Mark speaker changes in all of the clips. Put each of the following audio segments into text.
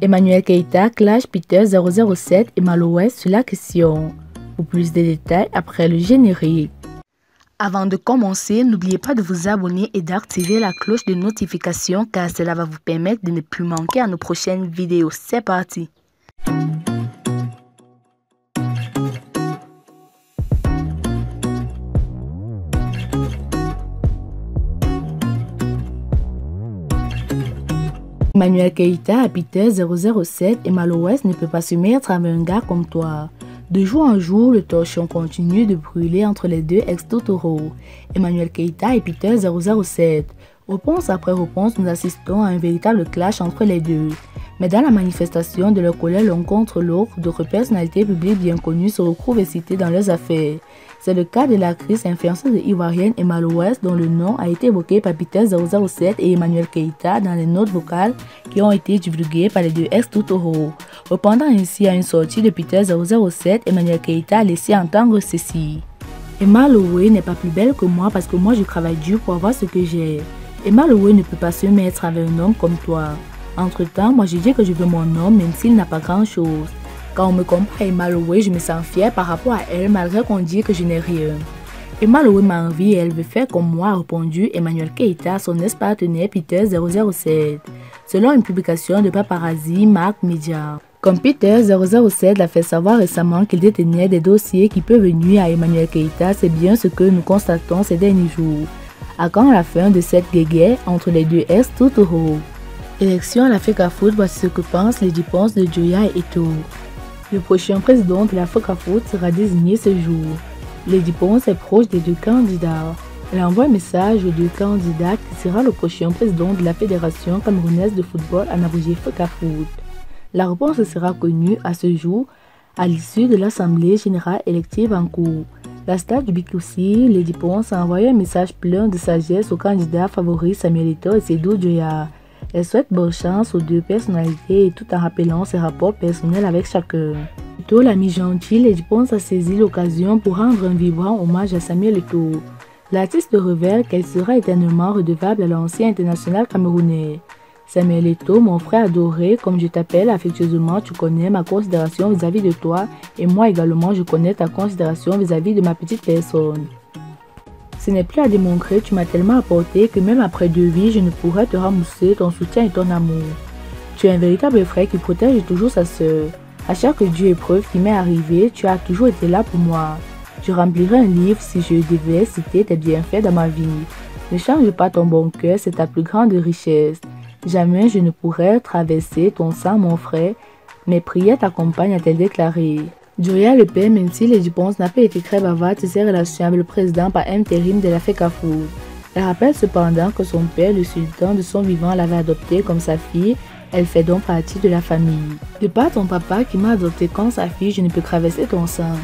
Speaker 1: Emmanuel Keita clash Peter 007 et Malouest sur la question. Pour plus de détails après le générique. Avant de commencer, n'oubliez pas de vous abonner et d'activer la cloche de notification car cela va vous permettre de ne plus manquer à nos prochaines vidéos. C'est parti! Emmanuel Keita à Peter 007 et Malouest ne peut pas se mettre avec un gars comme toi. De jour en jour, le torchon continue de brûler entre les deux ex-Totoro, Emmanuel Keita et Peter 007. Réponse après réponse, nous assistons à un véritable clash entre les deux. Mais dans la manifestation de leur colère l'un contre l'autre, d'autres personnalités publiques bien connues se retrouvent excitées dans leurs affaires. C'est le cas de l'actrice influenceuse ivoirienne Emma Louest dont le nom a été évoqué par Peter 007 et Emmanuel Keita dans les notes vocales qui ont été divulguées par les deux ex-Totoro. Répondant ainsi à une sortie de Peter 007, Emmanuel Keita a laissé entendre ceci. Emma Louest n'est pas plus belle que moi parce que moi je travaille dur pour avoir ce que j'ai. Emma Louest ne peut pas se mettre avec un homme comme toi. Entre-temps, moi je dis que je veux mon homme même s'il n'a pas grand-chose. Quand on me compare à Emma Louest, je me sens fière par rapport à elle malgré qu'on dit que je n'ai rien. Emma Louest m'a envie et elle veut faire comme moi, a répondu Emmanuel Keita à son ex-partenaire Peter 007. Selon une publication de Paparazzi Mark Media. Comme Peter 007 l'a fait savoir récemment qu'il détenait des dossiers qui peuvent nuire à Emmanuel Keita, c'est bien ce que nous constatons ces derniers jours. À quand la fin de cette guéguerre entre les deux ex-Totoro? Élection à l'Africa Foot, voici ce que pensent les dépenses de Joya et Eto'o. Le prochain président de l'Africa Foot sera désigné ce jour. Lady Ponce est proche des deux candidats. Elle envoie un message aux deux candidats qui sera le prochain président de la Fédération camerounaise de football en abrégé Africa Foot. La réponse sera connue à ce jour à l'issue de l'Assemblée générale élective en cours. La star du Bikloussi, Lady Ponce, a envoyé un message plein de sagesse aux candidats favoris Samuel Eto'o et Seydou Joya. Elle souhaite bonne chance aux deux personnalités tout en rappelant ses rapports personnels avec chacun. Eto'o, l'ami gentil, Lady Ponce a saisi l'occasion pour rendre un vibrant hommage à Samuel Eto'o. L'artiste révèle qu'elle sera éternellement redevable à l'ancien international camerounais. Samuel Eto'o, mon frère adoré, comme je t'appelle affectueusement, tu connais ma considération vis-à-vis de toi et moi également je connais ta considération vis-à-vis de ma petite personne. Ce n'est plus à démontrer, tu m'as tellement apporté que même après 2 vies, je ne pourrais te rembourser ton soutien et ton amour. Tu es un véritable frère qui protège toujours sa sœur. À chaque dure épreuve qui m'est arrivée, tu as toujours été là pour moi. Je remplirais un livre si je devais citer tes bienfaits dans ma vie. Ne change pas ton bon cœur, c'est ta plus grande richesse. Jamais je ne pourrais traverser ton sang, mon frère. Mes prières t'accompagnent, a-t-elle déclaré. Joya le père, même si Lady Ponce n'a pas été très bavarde sur ses relations avec le président par intérim de l'Africa Foot. Elle rappelle cependant que son père, le sultan de son vivant, l'avait adoptée comme sa fille. Elle fait donc partie de la famille. De par ton papa qui m'a adopté comme sa fille, je ne peux traverser ton sang.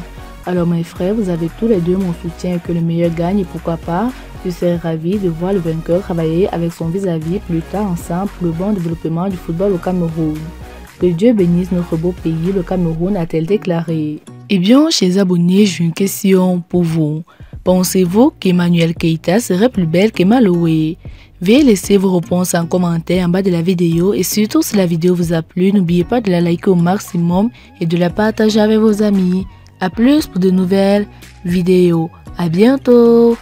Speaker 1: Alors mes frères, vous avez tous les deux mon soutien et que le meilleur gagne et pourquoi pas, je serais ravi de voir le vainqueur travailler avec son vis-à-vis plus tard ensemble pour le bon développement du football au Cameroun. Que Dieu bénisse notre beau pays, le Cameroun, a-t-elle déclaré. Eh bien, chers abonnés, j'ai une question pour vous. Pensez-vous qu'Emmanuel Keita serait plus belle qu'Emma Louest? Veuillez laisser vos réponses en commentaire en bas de la vidéo et surtout si la vidéo vous a plu, n'oubliez pas de la liker au maximum et de la partager avec vos amis. A plus pour de nouvelles vidéos. À bientôt.